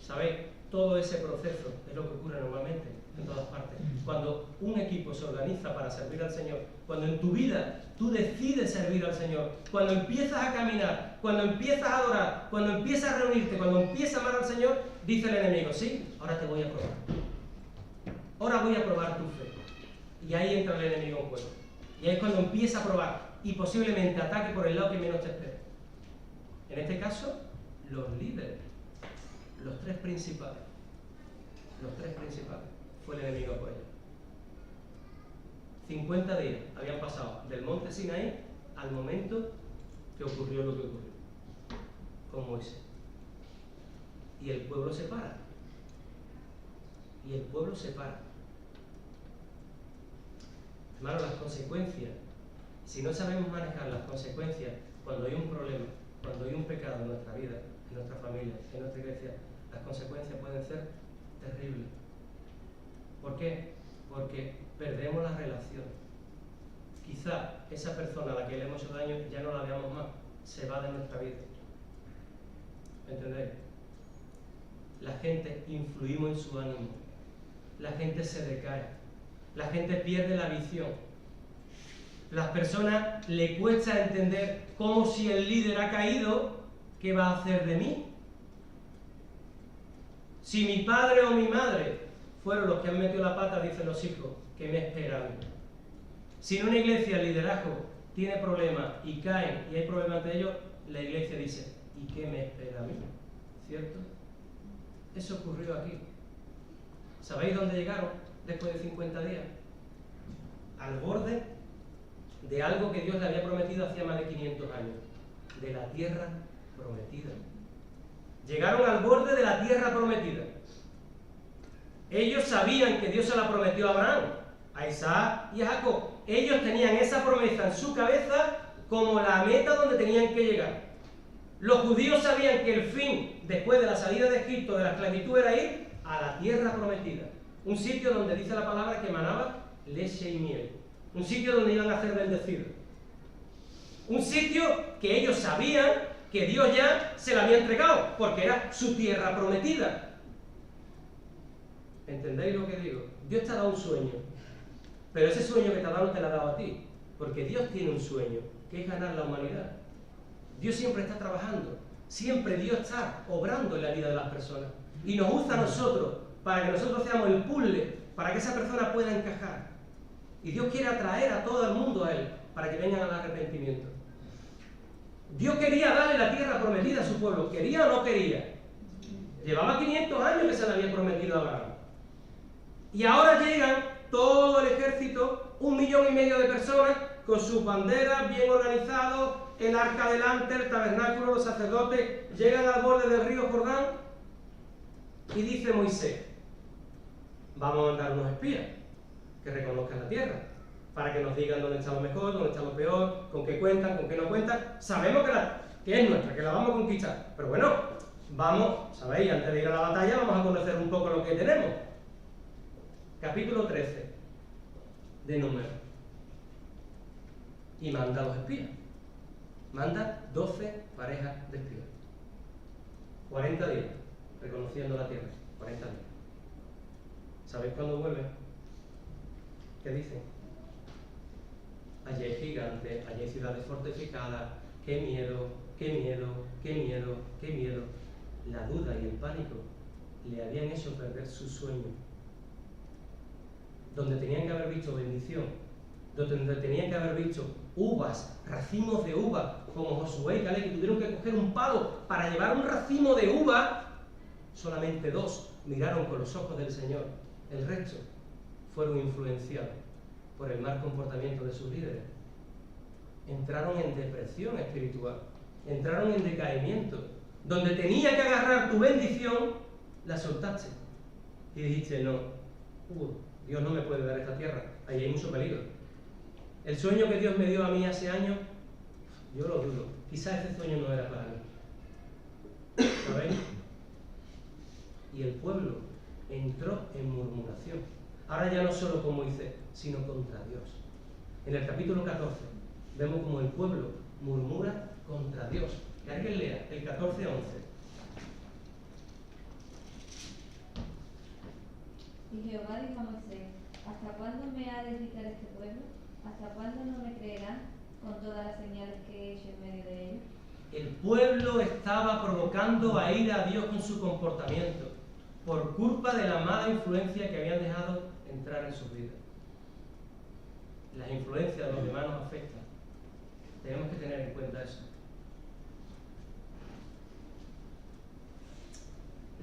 ¿Sabéis? Todo ese proceso es lo que ocurre normalmente en todas partes. Cuando un equipo se organiza para servir al Señor, cuando en tu vida tú decides servir al Señor, cuando empiezas a caminar, cuando empiezas a adorar, cuando empiezas a reunirte, cuando empiezas a amar al Señor, dice el enemigo, sí, ahora te voy a probar. Ahora voy a probar tu fe. Y ahí entra el enemigo en juego. Y ahí es cuando empieza a probar y posiblemente ataque por el lado que menos te espera. En este caso, los líderes, los tres principales, fue el enemigo por ellos. 50 días habían pasado del monte Sinaí al momento que ocurrió lo que ocurrió con Moisés. Y el pueblo se para. Hermano, las consecuencias, si no sabemos manejar las consecuencias cuando hay un problema, cuando hay un pecado en nuestra vida, en nuestra familia, en nuestra iglesia, las consecuencias pueden ser terribles. ¿Por qué? Porque perdemos la relación. Quizá esa persona a la que le hemos hecho daño ya no la veamos más, se va de nuestra vida. ¿Entendéis? La gente influimos en su ánimo, la gente se decae, la gente pierde la visión. Las personas le cuesta entender cómo si el líder ha caído, ¿qué va a hacer de mí? Si mi padre o mi madre fueron los que han metido la pata, dicen los hijos, ¿qué me espera a mí? Si en una iglesia el liderazgo tiene problemas y caen y hay problemas de ellos, la iglesia dice, ¿y qué me espera a mí? ¿Cierto? Eso ocurrió aquí. ¿Sabéis dónde llegaron después de 50 días? Al borde de algo que Dios le había prometido hacía más de 500 años, de la tierra prometida. Llegaron al borde de la tierra prometida. Ellos sabían que Dios se la prometió a Abraham, a Isaac y a Jacob. Ellos tenían esa promesa en su cabeza como la meta donde tenían que llegar. Los judíos sabían que el fin, después de la salida de Egipto, de la esclavitud, era ir a la tierra prometida. Un sitio donde dice la palabra que emanaba leche y miel. Un sitio donde iban a ser bendecidos. Un sitio que ellos sabían que Dios ya se la había entregado, porque era su tierra prometida. ¿Entendéis lo que digo? Dios te ha dado un sueño, pero ese sueño que te ha dado no te lo ha dado a ti, porque Dios tiene un sueño, que es ganar la humanidad. Dios siempre está trabajando, siempre Dios está obrando en la vida de las personas, y nos usa a nosotros para que nosotros seamos el puzzle, para que esa persona pueda encajar. Y Dios quiere atraer a todo el mundo a Él, para que vengan al arrepentimiento. Dios quería darle la tierra prometida a su pueblo, ¿quería o no quería? Llevaba 500 años que se le había prometido a Abraham. Y ahora llegan todo el ejército, 1,5 millones de personas, con sus banderas bien organizados, el arca delante, el tabernáculo, los sacerdotes, llegan al borde del río Jordán y dice Moisés, vamos a mandar unos espías que reconozcan la tierra, para que nos digan dónde está lo mejor, dónde está lo peor, con qué cuentan, con qué no cuentan. Sabemos que es nuestra, que la vamos a conquistar, pero bueno, vamos, sabéis, antes de ir a la batalla vamos a conocer un poco lo que tenemos. Capítulo 13 de Números. y manda a los espías. Manda 12 parejas de espías. 40 días reconociendo la tierra. 40 días. ¿Sabéis cuándo vuelven? ¿Qué dicen? Allí hay gigantes, allí hay ciudades fortificadas. ¡Qué miedo! ¡Qué miedo! ¡Qué miedo! ¡Qué miedo! La duda y el pánico le habían hecho perder su sueño. Donde tenían que haber visto bendición, donde tenían que haber visto uvas, racimos de uva, como Josué y Caleb, que tuvieron que coger un palo para llevar un racimo de uva, solamente 2 miraron con los ojos del Señor. El resto fueron influenciados por el mal comportamiento de sus líderes. Entraron en depresión espiritual, entraron en decaimiento. Donde tenía que agarrar tu bendición, la soltaste. Y dijiste, no, Dios no me puede dar esta tierra, ahí hay mucho peligro. El sueño que Dios me dio a mí hace años, yo lo dudo. Quizás ese sueño no era para mí. ¿Sabéis? Y el pueblo entró en murmuración. Ahora ya no solo con Moisés, sino contra Dios. En el capítulo 14 vemos como el pueblo murmura contra Dios. Que alguien lea el 14-11.
Y Jehová dijo a Moisés: ¿Hasta cuándo me ha de irritar este pueblo? ¿Hasta cuándo no me creerán con todas las señales que he hecho en medio de ellos?
El pueblo estaba provocando a ir a Dios con su comportamiento, por culpa de la mala influencia que habían dejado entrar en sus vidas. Las influencias de los demás nos afectan. Tenemos que tener en cuenta eso.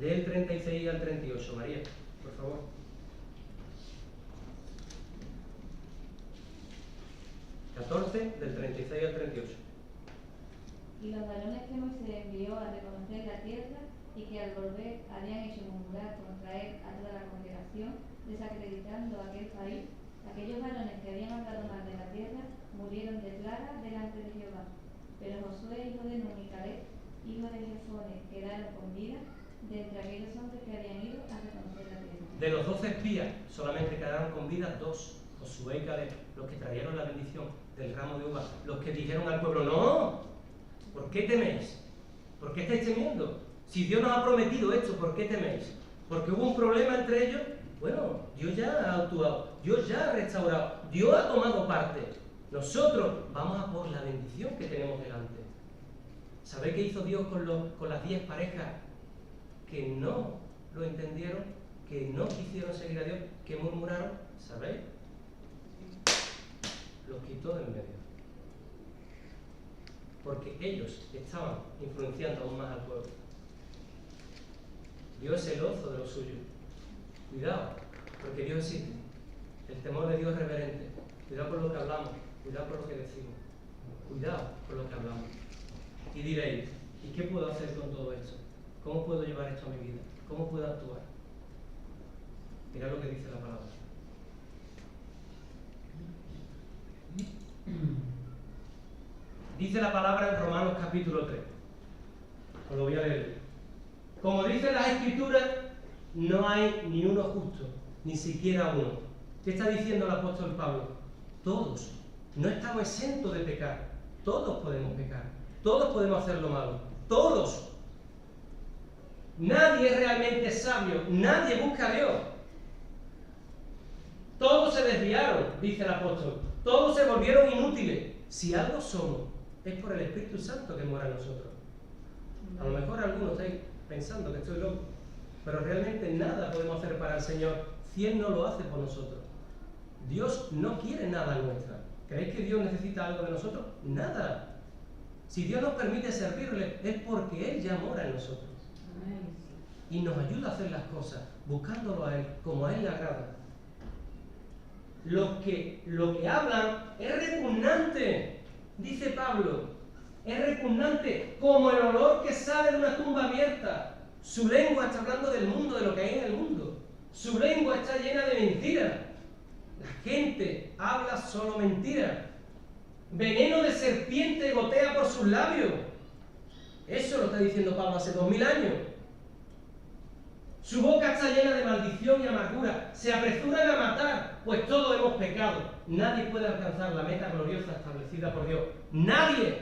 Lee el 36 al 38, María, por favor. Del 36 al 38.
Y los varones que Moisés envió a reconocer la tierra y que al volver habían hecho murmurar contra él a toda la congregación, desacreditando aquel país, aquellos varones que habían hablado mal de la tierra murieron de plaga delante de Jehová. Pero Josué, hijo de Nun, y Caleb, hijo de Jefone, quedaron con vida de entre aquellos hombres que habían ido a reconocer la tierra.
De los 12 espías solamente quedaron con vida 2, Josué y Caleb, los que trajeron la bendición del ramo de uva, los que dijeron al pueblo, no, ¿por qué teméis? ¿Por qué estáis temiendo? Si Dios nos ha prometido esto, ¿por qué teméis? ¿Porque hubo un problema entre ellos? Bueno, Dios ya ha actuado, Dios ya ha restaurado, Dios ha tomado parte. Nosotros vamos a por la bendición que tenemos delante. ¿Sabéis qué hizo Dios con las 10 parejas que no lo entendieron, que no quisieron seguir a Dios, que murmuraron? ¿Sabéis? Los quitó del medio. Porque ellos estaban influenciando aún más al pueblo. Dios es celoso de lo suyo. Cuidado, porque Dios existe. El temor de Dios es reverente. Cuidado con lo que hablamos, cuidado con lo que decimos. Cuidado con lo que hablamos. Y diréis, ¿y qué puedo hacer con todo esto? ¿Cómo puedo llevar esto a mi vida? ¿Cómo puedo actuar? Mirad lo que dice la palabra. Dice la palabra en Romanos capítulo 3. Os lo voy a leer. Como dicen las Escrituras, no hay ni uno justo, ni siquiera uno. ¿Qué está diciendo el apóstol Pablo? Todos. No estamos exentos de pecar. Todos podemos pecar. Todos podemos hacer lo malo. Todos. Nadie es realmente sabio. Nadie busca a Dios. Todos se desviaron, dice el apóstol. Todos se volvieron inútiles. Si algo somos, es por el Espíritu Santo que mora en nosotros. A lo mejor algunos estáis pensando que estoy loco, pero realmente nada podemos hacer para el Señor si Él no lo hace por nosotros. Dios no quiere nada nuestra. ¿Creéis que Dios necesita algo de nosotros? Nada. Si Dios nos permite servirle, es porque Él ya mora en nosotros. Y nos ayuda a hacer las cosas, buscándolo a Él, como a Él le agrada. Lo que hablan es repugnante, dice Pablo. Es repugnante, como el olor que sale de una tumba abierta. Su lengua está hablando del mundo, de lo que hay en el mundo. Su lengua está llena de mentiras. La gente habla solo mentiras. Veneno de serpiente gotea por sus labios. Eso lo está diciendo Pablo hace 2000 años. Su boca está llena de maldición y amargura. Se apresuran a matar, pues todos hemos pecado. Nadie puede alcanzar la meta gloriosa establecida por Dios. ¡Nadie!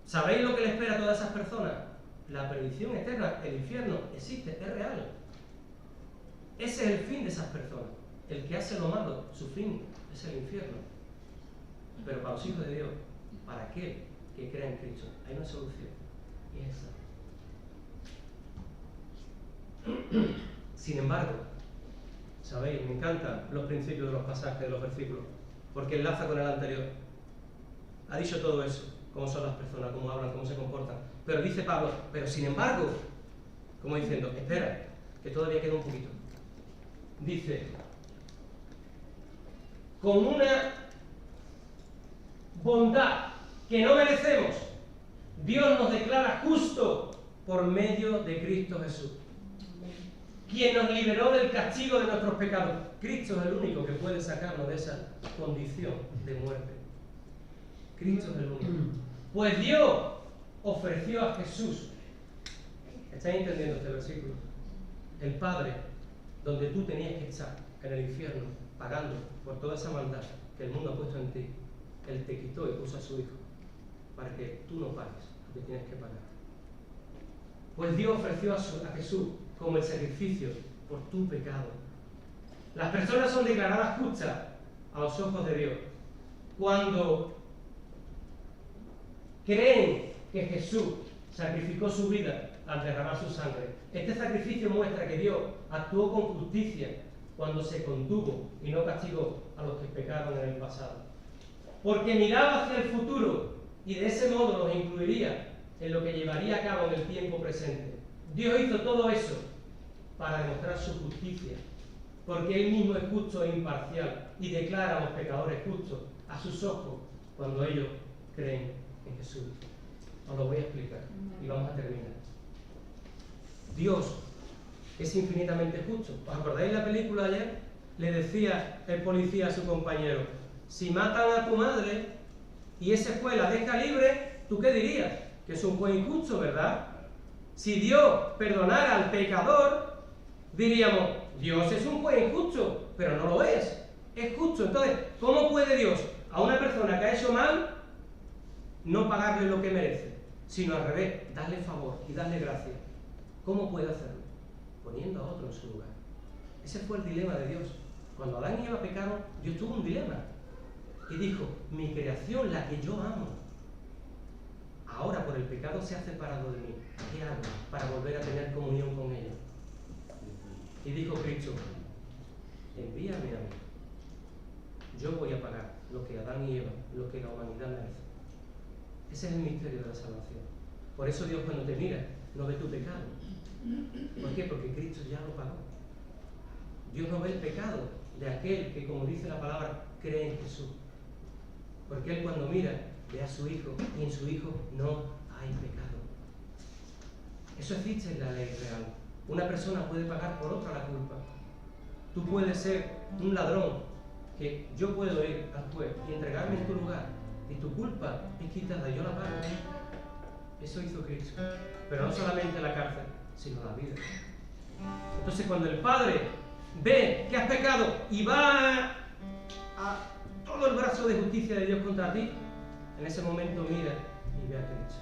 ¿Sabéis lo que le espera a todas esas personas? La perdición eterna, el infierno, existe, es real. Ese es el fin de esas personas. El que hace lo malo, su fin es el infierno. Pero para los hijos de Dios, para aquel que crea en Cristo, hay una solución. Y es esa. Sin embargo, sabéis, me encantan los principios de los pasajes, de los versículos, porque enlaza con el anterior. Ha dicho todo eso, cómo son las personas, cómo hablan, cómo se comportan. Pero dice Pablo, pero sin embargo, como diciendo, espera, que todavía queda un poquito. Dice, con una bondad que no merecemos, Dios nos declara justo por medio de Cristo Jesús, quien nos liberó del castigo de nuestros pecados. Cristo es el único que puede sacarnos de esa condición de muerte. Cristo es el único. Pues Dios ofreció a Jesús. ¿Estáis entendiendo este versículo? El Padre, donde tú tenías que estar, en el infierno, pagando por toda esa maldad que el mundo ha puesto en ti, Él te quitó y puso a su Hijo para que tú no pagues lo que tienes que pagar. Pues Dios ofreció a Jesús como el sacrificio por tu pecado. Las personas son declaradas justas a los ojos de Dios cuando creen que Jesús sacrificó su vida al derramar su sangre. Este sacrificio muestra que Dios actuó con justicia cuando se contuvo y no castigó a los que pecaron en el pasado. Porque miraba hacia el futuro y de ese modo los incluiría en lo que llevaría a cabo en el tiempo presente. Dios hizo todo eso para demostrar su justicia, porque Él mismo es justo e imparcial y declara a los pecadores justos a sus ojos cuando ellos creen en Jesús. Os lo voy a explicar y vamos a terminar. Dios es infinitamente justo. ¿Os acordáis de la película ayer? Le decía el policía a su compañero, si matan a tu madre y ese juez la deja libre, ¿tú qué dirías? Que es un juez injusto, ¿verdad? Si Dios perdonara al pecador, diríamos, Dios es un juez injusto, pero no lo es. Es justo. Entonces, ¿cómo puede Dios a una persona que ha hecho mal no pagarle lo que merece, sino al revés, darle favor y darle gracia? ¿Cómo puede hacerlo? Poniendo a otro en su lugar. Ese fue el dilema de Dios. Cuando Adán y Eva pecaron, Dios tuvo un dilema y dijo, mi creación, la que yo amo, ahora por el pecado se ha separado de mí. ¿Qué hago para volver a tener comunión con ella? Y dijo Cristo, envíame a mí. Yo voy a pagar lo que Adán y Eva, lo que la humanidad merece. Ese es el misterio de la salvación. Por eso Dios cuando te mira, no ve tu pecado. ¿Por qué? Porque Cristo ya lo pagó. Dios no ve el pecado de aquel que, como dice la palabra, cree en Jesús. Porque Él cuando mira, ve a su Hijo y en su Hijo no hay pecado. Eso existe en la ley real. Una persona puede pagar por otra la culpa. Tú puedes ser un ladrón, que yo puedo ir al juez y entregarme en tu lugar, y tu culpa es quitada, yo la pago. Eso hizo Cristo. Pero no solamente la cárcel, sino la vida. Entonces cuando el Padre ve que has pecado y va a todo el brazo de justicia de Dios contra ti, en ese momento mira y ve a Cristo.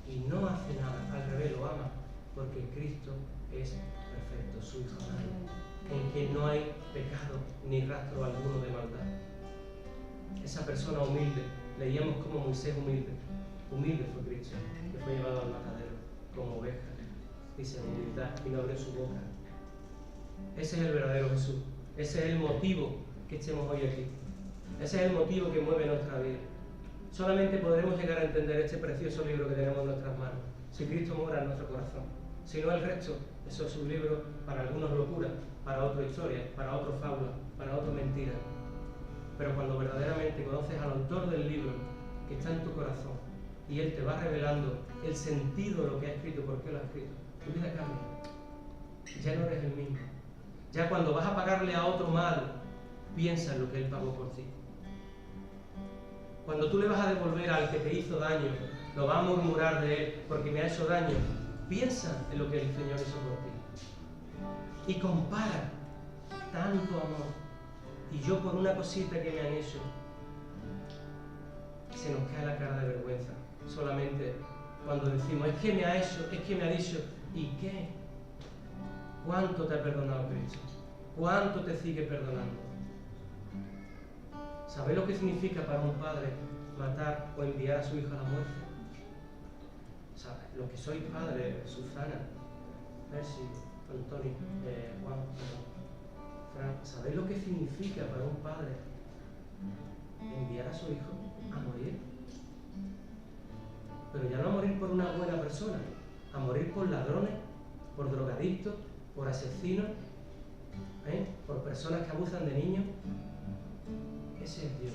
Y no hace nada, al revés, lo ama, porque Cristo es perfecto, su Hijo amado, en quien no hay pecado ni rastro alguno de maldad. Esa persona humilde, leíamos como Moisés humilde fue Cristo, que fue llevado al matadero como oveja, dice en humildad y no abrió su boca. Ese es el verdadero Jesús, ese es el motivo que estemos hoy aquí, ese es el motivo que mueve nuestra vida. Solamente podremos llegar a entender este precioso libro que tenemos en nuestras manos si Cristo mora en nuestro corazón. Si no, el resto, eso es un libro para algunos locura, para otros historia, para otros fábula, para otros mentira. Pero cuando verdaderamente conoces al autor del libro que está en tu corazón y Él te va revelando el sentido de lo que ha escrito, por qué lo ha escrito, tu vida cambia. Ya no eres el mismo. Ya cuando vas a pagarle a otro mal, piensa en lo que Él pagó por ti. Cuando tú le vas a devolver al que te hizo daño, no vas a murmurar de él porque me ha hecho daño. piensa en lo que el Señor hizo por ti y compara tanto amor, y yo por una cosita que me han hecho, se nos cae la cara de vergüenza solamente cuando decimos, es que me ha hecho, es que me ha dicho, ¿y qué? ¿Cuánto te ha perdonado Cristo? ¿Cuánto te sigue perdonando? ¿Sabéis lo que significa para un padre matar o enviar a su hijo a la muerte? ¿Sabes? Los que sois padres, Susana, Mercy, Antonio, Juan, Fran, ¿sabéis lo que significa para un padre enviar a su hijo a morir? Pero ya no a morir por una buena persona, a morir por ladrones, por drogadictos, por asesinos, por personas que abusan de niños. Ese es Dios.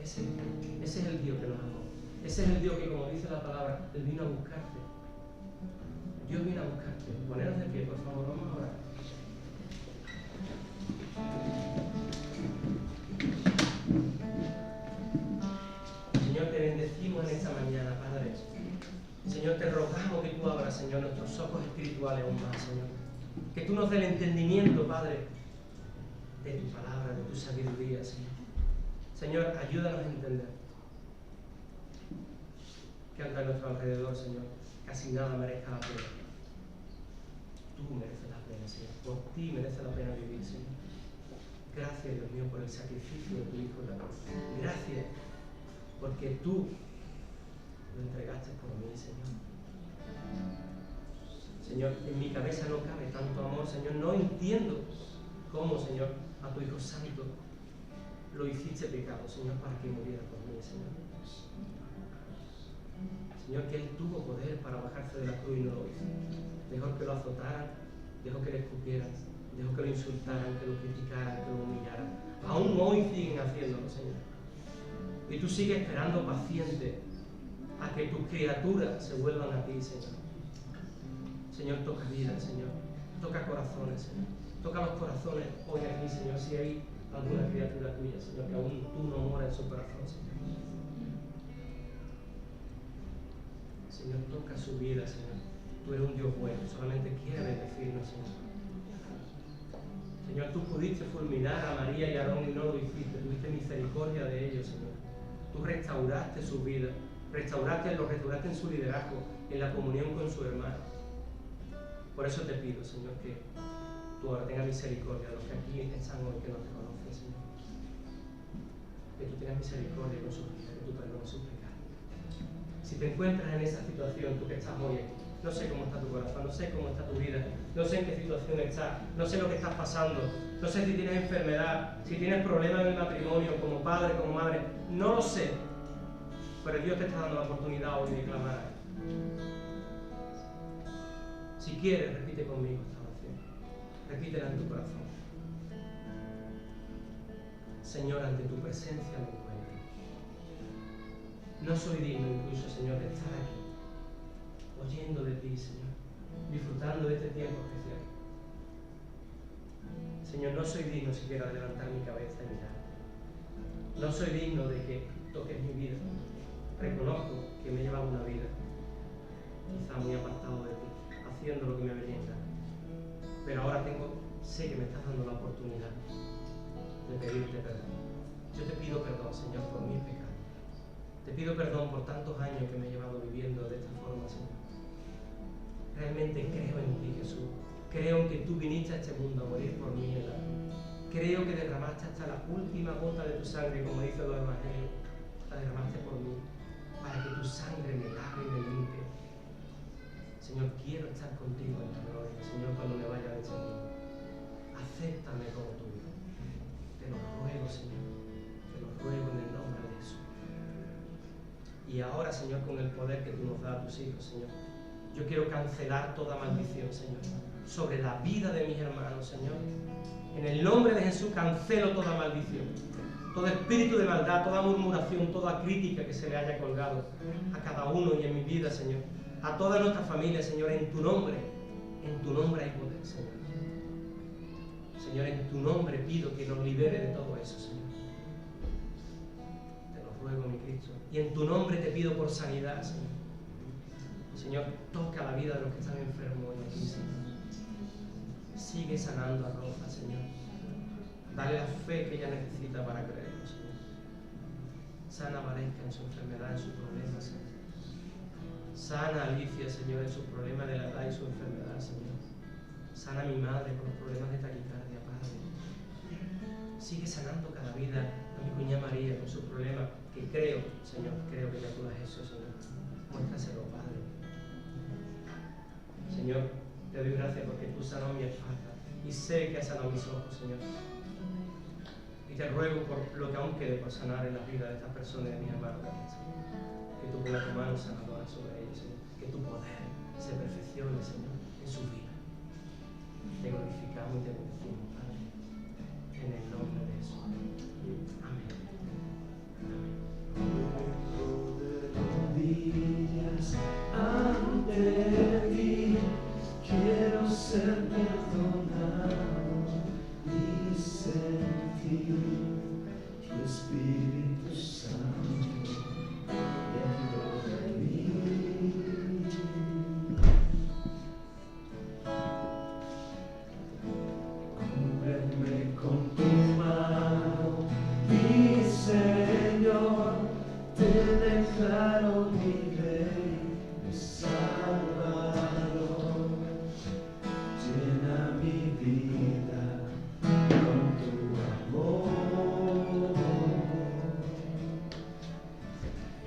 Ese es el Dios que nos amó. Ese es el Dios que, como dice la palabra, Él vino a buscarte. Dios vino a buscarte. Poneros de pie, por favor, vamos a orar. Señor, te bendecimos en esta mañana, Padre. Señor, te rogamos que tú abras, Señor, nuestros ojos espirituales aún más, Señor. Que tú nos des el entendimiento, Padre, de tu palabra, de tu sabiduría, Señor. Señor, ayúdanos a entender que ante nuestro alrededor, Señor, casi nada merezca la pena. Tú mereces la pena, Señor. Por ti merece la pena vivir, Señor. Gracias, Dios mío, por el sacrificio de tu Hijo en la cruz. Gracias, porque tú lo entregaste por mí, Señor. Señor, en mi cabeza no cabe tanto amor, Señor. No entiendo cómo, Señor, a tu Hijo Santo lo hiciste pecado, Señor, para que muriera por mí, Señor. Señor, que Él tuvo poder para bajarse de la cruz y no lo hizo. Dejó que lo azotaran, dejó que le escupieran, dejó que lo insultaran, que lo criticaran, que lo humillaran. Aún hoy siguen haciéndolo, Señor. Y tú sigues esperando paciente a que tus criaturas se vuelvan a ti, Señor. Señor, toca vidas, Señor. Toca corazones, Señor. Toca los corazones hoy aquí, Señor. Si hay alguna criatura tuya, Señor, que aún tú no moras en su corazón, Señor. Señor, toca su vida, Señor. Tú eres un Dios bueno, solamente quieres bendecirnos, Señor. Señor, tú pudiste fulminar a María y a Aarón y no lo hiciste. Tuviste misericordia de ellos, Señor. Tú restauraste su vida, los restauraste en su liderazgo, en la comunión con su hermano. Por eso te pido, Señor, que tú ahora tengas misericordia de los que aquí están hoy que no te conocen, Señor. Que tú tengas misericordia con sus vidas, que tú perdones sus pecados. Si te encuentras en esa situación, tú que estás hoy aquí, no sé cómo está tu corazón, no sé cómo está tu vida, no sé en qué situación estás, no sé lo que estás pasando, no sé si tienes enfermedad, si tienes problemas en el matrimonio, como padre, como madre, no lo sé, pero Dios te está dando la oportunidad hoy de clamar a Él. Si quieres, repite conmigo esta oración, repítela en tu corazón. Señor, ante tu presencia me encuentro. No soy digno incluso, Señor, de estar aquí, oyendo de ti, Señor, disfrutando de este tiempo especial. Señor, no soy digno siquiera de levantar mi cabeza y mirar. No soy digno de que toques mi vida. Reconozco que me he llevado una vida, quizá muy apartado de ti, haciendo lo que me venía en gana. Pero ahora sé que me estás dando la oportunidad de pedirte perdón. Yo te pido perdón, Señor, por mis pecados. Te pido perdón por tantos años que me he llevado viviendo de esta forma, Señor. Realmente creo en ti, Jesús. Creo en que tú viniste a este mundo a morir por mí en la cruz. Creo que derramaste hasta la última gota de tu sangre, como dicen los evangelios. La derramaste por mí, para que tu sangre me lave y me limpie. Señor, quiero estar contigo en la gloria, Señor, cuando me vaya de este mundo. Acéptame como tu hijo. Te lo ruego, Señor. Te lo ruego en el nombre de Jesús. Y ahora, Señor, con el poder que tú nos das a tus hijos, Señor, yo quiero cancelar toda maldición, Señor, sobre la vida de mis hermanos, Señor. En el nombre de Jesús cancelo toda maldición, todo espíritu de maldad, toda murmuración, toda crítica que se le haya colgado a cada uno y en mi vida, Señor. A toda nuestra familia, Señor, en tu nombre hay poder, Señor. Señor, en tu nombre pido que nos libere de todo eso, Señor. Te lo ruego, mi Cristo. Y en tu nombre te pido por sanidad, Señor. Señor, toca la vida de los que están enfermos hoy aquí, Señor. Sigue sanando a Rosa, Señor. Dale la fe que ella necesita para creerlo, Señor. Sana a Valesca en su enfermedad, en su problema, Señor. Sana a Alicia, Señor, en su problema de la edad y su enfermedad, Señor. Sana a mi madre con los problemas de taquicardia, Padre. Sigue sanando cada vida a mi cuñada María con sus problemas, que creo, Señor, creo que ya tú has hecho, Señor. Muéstraselo, Padre. Señor, te doy gracias porque tú sanó mi espalda y sé que has sanado mis ojos, Señor. Y te ruego por lo que aún quede por sanar en la vida de estas personas y de mis hermanos que aquí están. Que tú pongas tu mano sanadora sobre ellos, Señor. Que tu poder se perfeccione, Señor, en su vida. Te glorificamos y te bendecimos, Padre. En el nombre de Jesús. Amén. Amén.
Ante ti quiero ser perdonado y sentir tu Espíritu Santo dentro de mí. Cúbreme con tu mano, mi Señor, te declaro mi Rey, mi Salvador. Llena mi vida con tu amor.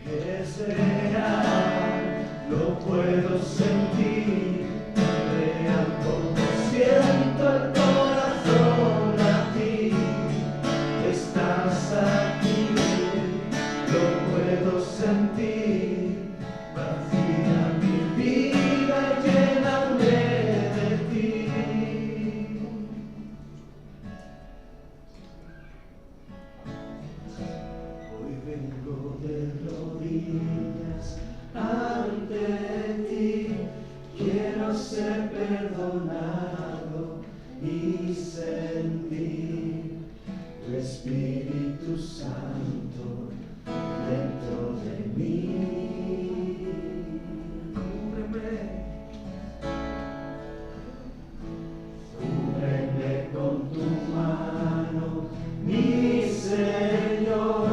Es real, lo puedo sentir, real como siento el corazón latir. Estás aquí, lo puedo sentir, vacía mi vida, lléname de ti. Hoy vengo de rodillas ante ti, quiero ser perdonado y sentir tu Espíritu Santo dentro de mí. Cúbreme con tu mano, mi Señor,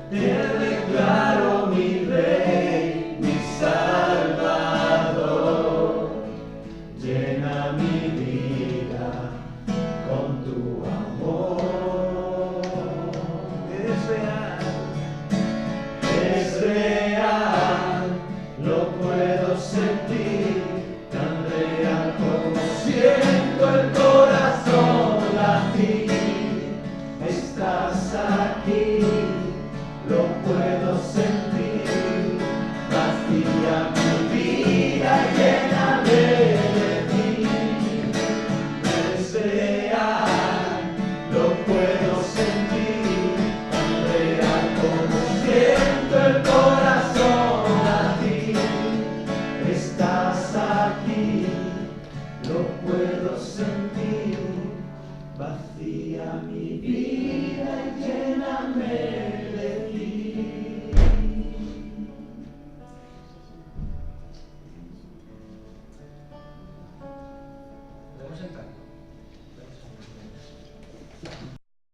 te declaro mi Rey, mi Salvador. Llena mi vida con tu amor. Es real, lo puedo sentir, tan real como siento el corazón latir. Estás aquí, lo puedo sentir, vacía mi vida, lléname de ti. Es real, lo puedo sentir, tan real como siento el corazón latir. Estás aquí, lo puedo sentir, vacía mi vida y lléname de ti.
¿Podemos sentarnos?